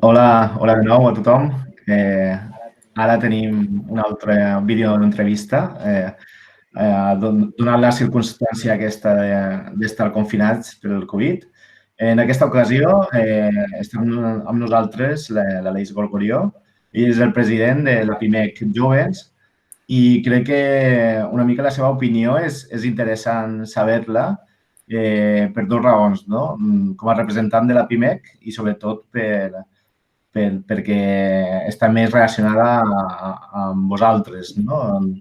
Hola de nou a tothom. Ara tenim un altre vídeo d'entrevista. Donat la circumstància aquesta d'estar confinats pel Covid. En aquesta ocasió estem amb nosaltres l'Aleix Gorgorió. Ell és el president de la PIMEC Jóvens i crec que una mica la seva opinió és interessant saber-la per dues raons, no? Com a representant de la PIMEC i sobretot perquè està més relacionada amb vosaltres, no? Amb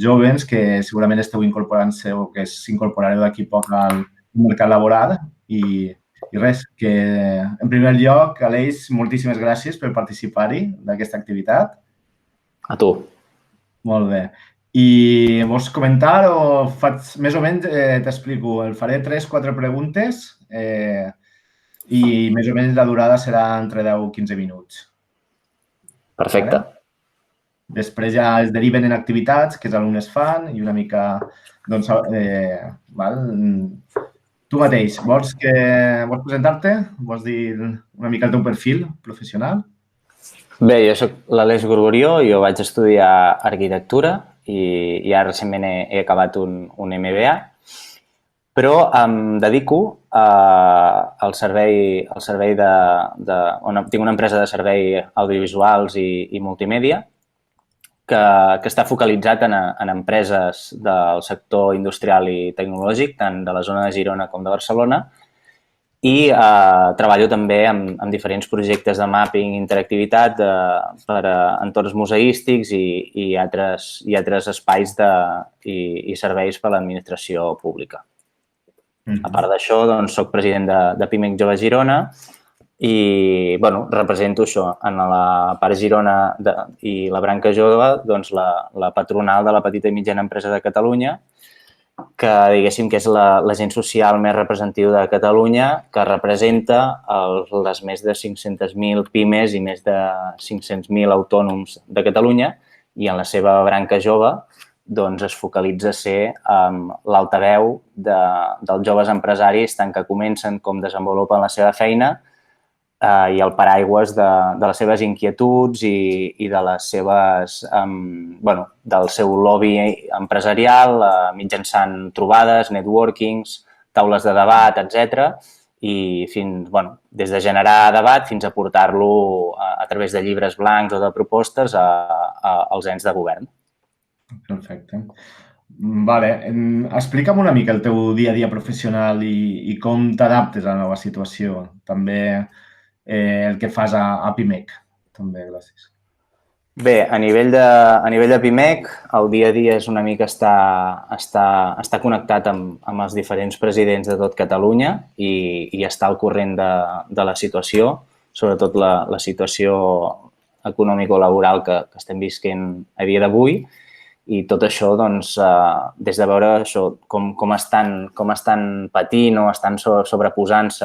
jóvens que segurament esteu incorporant-se o que s'incorporareu d'aquí poc al mercat laboral i res, que en primer lloc, Aleix, moltíssimes gràcies per participar-hi d'aquesta activitat. A tu. Molt bé. I vols comentar o faig més o menys, t'explico, el faré 3-4 preguntes i més o menys la durada serà entre 10 i 15 minuts. Perfecte. Vale? Després ja es deriven en activitats que els alumnes fan i una mica, doncs, val? Tu mateix, vols presentar-te? Vols dir una mica el teu perfil professional? Bé, jo soc l'Aleix Gorgorió, jo vaig estudiar arquitectura i ara recentment he acabat un MBA, però em dedico al servei on tinc una empresa de servei audiovisuals i multimèdia que està focalitzat en empreses del sector industrial i tecnològic, tant de la zona de Girona com de Barcelona, i treballo també amb diferents projectes de mapping i interactivitat per a entorns museístics i altres espais i serveis per a l'administració pública. A part d'això, doncs, soc president de PIMEC Jove Girona i represento això en la part Girona i la branca jove, doncs, la patronal de la petita i mitjana empresa de Catalunya, que diguéssim que és l'agent social més representatiu de Catalunya, que representa les més de 500.000 pimes i més de 500.000 autònoms de Catalunya, i en la seva branca jove doncs, es focalitza a ser l'altaveu dels joves empresaris, tant que comencen com desenvolupen la seva feina, i el paraigües de les seves inquietuds i de les seves, del seu lobby empresarial mitjançant trobades, networkings, taules de debat, etc. I des de generar debat fins a portar-lo a través de llibres blancs o de propostes als ens de govern. Perfecte. Vale. Explica'm una mica el teu dia a dia professional i com t'adaptes a la nova situació. També el que fas a PIMEC. També, gràcies. Bé, a nivell de PIMEC, el dia a dia és una mica estar connectat amb els diferents presidents de tot Catalunya i estar al corrent de la situació, sobretot la situació econòmico-laboral que estem visquent a dia d'avui. I tot això, doncs, des de veure això, com estan patint o estan sobreposant-se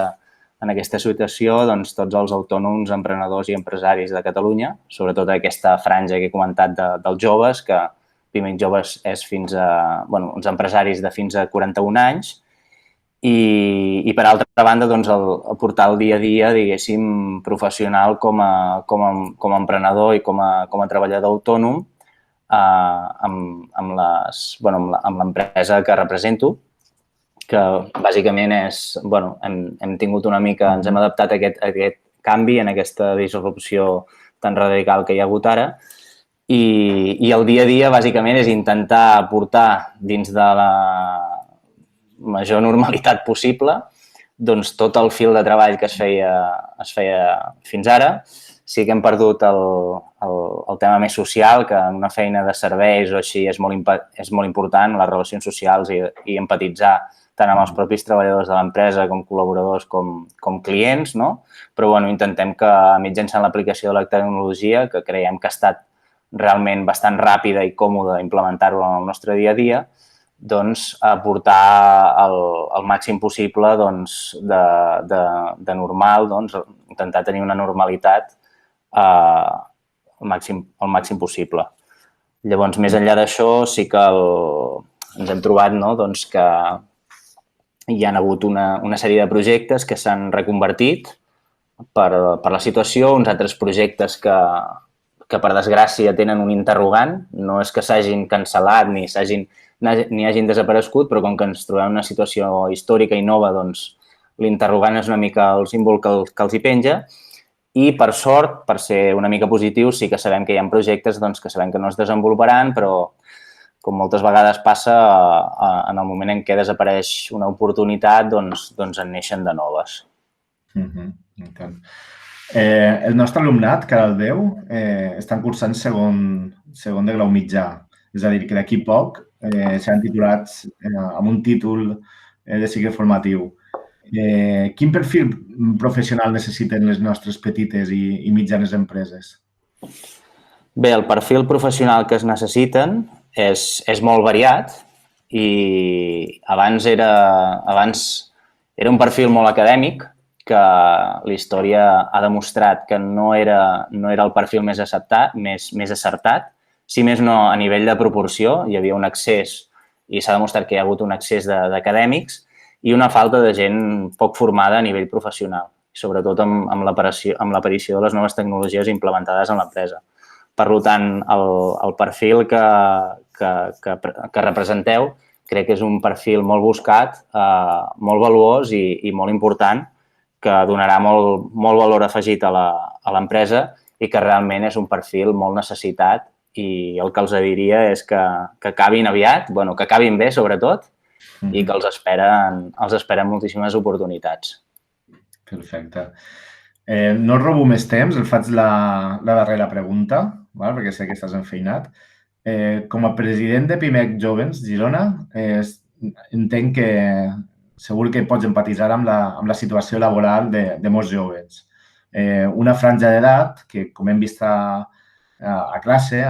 en aquesta situació, doncs, tots els autònoms, emprenedors i empresaris de Catalunya, sobretot aquesta franja que he comentat dels joves, que PIMEC Joves és uns empresaris de fins a 41 anys, i per altra banda, doncs, el portar el dia a dia, diguéssim, professional com a emprenedor i com a treballador autònom amb l'empresa que represento, que bàsicament hem tingut una mica, ens hem adaptat a aquest canvi, en aquesta disrupció tan radical que hi ha hagut ara, i el dia a dia bàsicament és intentar portar dins de la major normalitat possible doncs tot el fil de treball que es feia fins ara. Sí que hem perdut el tema més social, que en una feina de serveis o així és molt important, les relacions socials i empatitzar tant amb els propis treballadors de l'empresa com col·laboradors com clients, no? Però intentem que mitjançant l'aplicació de la tecnologia, que creiem que ha estat realment bastant ràpida i còmoda implementar-ho en el nostre dia a dia, doncs aportar el màxim possible de normal, intentar tenir una normalitat el màxim possible. Llavors, més enllà d'això, sí que ens hem trobat que hi ha hagut una sèrie de projectes que s'han reconvertit per la situació, uns altres projectes que per desgràcia tenen un interrogant. No és que s'hagin cancel·lat ni hagin desaparegut, però com que ens trobem en una situació històrica i nova, doncs l'interrogant és una mica el símbol que els hi penja. I, per sort, per ser una mica positius, sí que sabem que hi ha projectes que sabem que no es desenvoluparan, però, com moltes vegades passa, en el moment en què desapareix una oportunitat, doncs en neixen de noves. El nostre alumnat, que ara el veu, estan cursant segon de grau mitjà. És a dir, que d'aquí poc seran titulats amb un títol de cicle formatiu. Quin perfil professional necessiten les nostres petites i mitjanes empreses? Bé, el perfil professional que es necessiten és molt variat i abans era un perfil molt acadèmic, que la història ha demostrat que no era el perfil més acertat. Si més no, a nivell de proporció, hi havia un excés i s'ha demostrat que hi ha hagut un excés d'acadèmics i una falta de gent poc formada a nivell professional, sobretot amb l'aparició de les noves tecnologies implementades en l'empresa. Per tant, el perfil que representeu crec que és un perfil molt buscat, molt valuós i molt important, que donarà molt valor afegit a l'empresa i que realment és un perfil molt necessitat i el que els diria és que acabin aviat, que acabin bé sobretot i que els esperen moltíssimes oportunitats. Perfecte. No robo més temps, el faig la darrera pregunta, perquè sé que estàs enfeinat. Com a president de PIMEC Jóvens Girona, entenc que segur que pots empatitzar amb la situació laboral de molts joves. Una franja d'edat que, com hem vist a classe,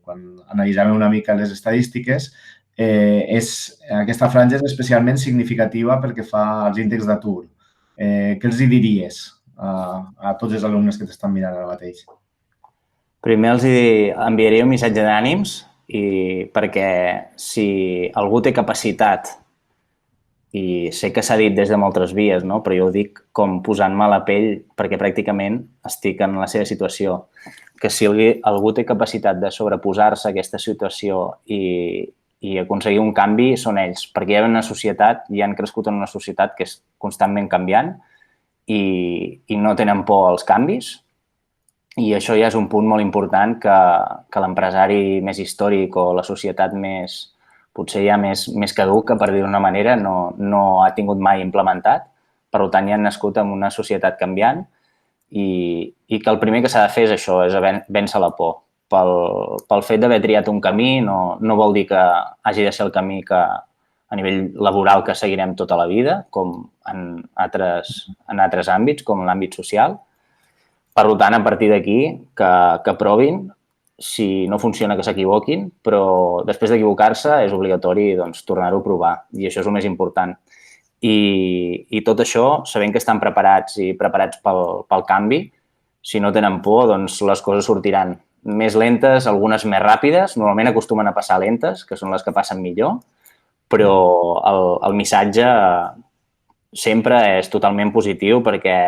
quan analitzàvem una mica les estadístiques, aquesta franja és especialment significativa pel que fa als índexs d'atur. Què els diries a tots els alumnes que t'estan mirant ara mateix? Primer els enviaria un missatge d'ànims perquè si algú té capacitat, i sé que s'ha dit des de moltes vies, no? Però jo ho dic com posant-me a la pell perquè pràcticament estic en la seva situació, que si algú té capacitat de sobreposar-se a aquesta situació i aconseguir un canvi són ells, perquè hi ha una societat, i han crescut en una societat que és constantment canviant i no tenen por als canvis, i això ja és un punt molt important que l'empresari més històric o la societat potser ja més caduca, per dir d'una manera, no ha tingut mai implementat. Per tant, ja han nascut en una societat canviant i que el primer que s'ha de fer és això, és vèncer la por. Pel fet d'haver triat un camí no vol dir que hagi de ser el camí que a nivell laboral que seguirem tota la vida, com en altres àmbits, com en l'àmbit social. Per tant, a partir d'aquí, que provin, si no funciona que s'equivoquin, però després d'equivocar-se és obligatori tornar-ho a provar i això és el més important. I tot això, sabent que estan preparats pel canvi, si no tenen por, doncs les coses sortiran més lentes, algunes més ràpides, normalment acostumen a passar lentes, que són les que passen millor, però el missatge sempre és totalment positiu perquè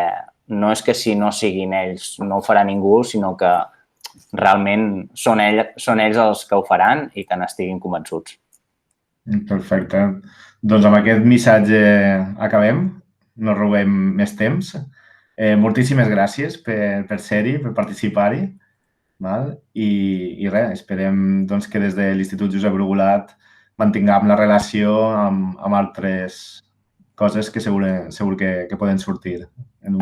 no és que si no siguin ells no ho farà ningú, sinó que realment són ells els que ho faran i que n'estiguin convençuts. Perfecte. Doncs amb aquest missatge acabem. No robem més temps. Moltíssimes gràcies per ser-hi, per participar-hi. I res, esperem que des de l'Institut Josep Brugulat mantinguem la relació amb altres coses que segur que poden sortir.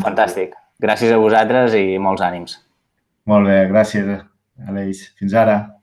Fantàstic. Gràcies a vosaltres i molts ànims. Molt bé, gràcies, Aleix. Fins ara.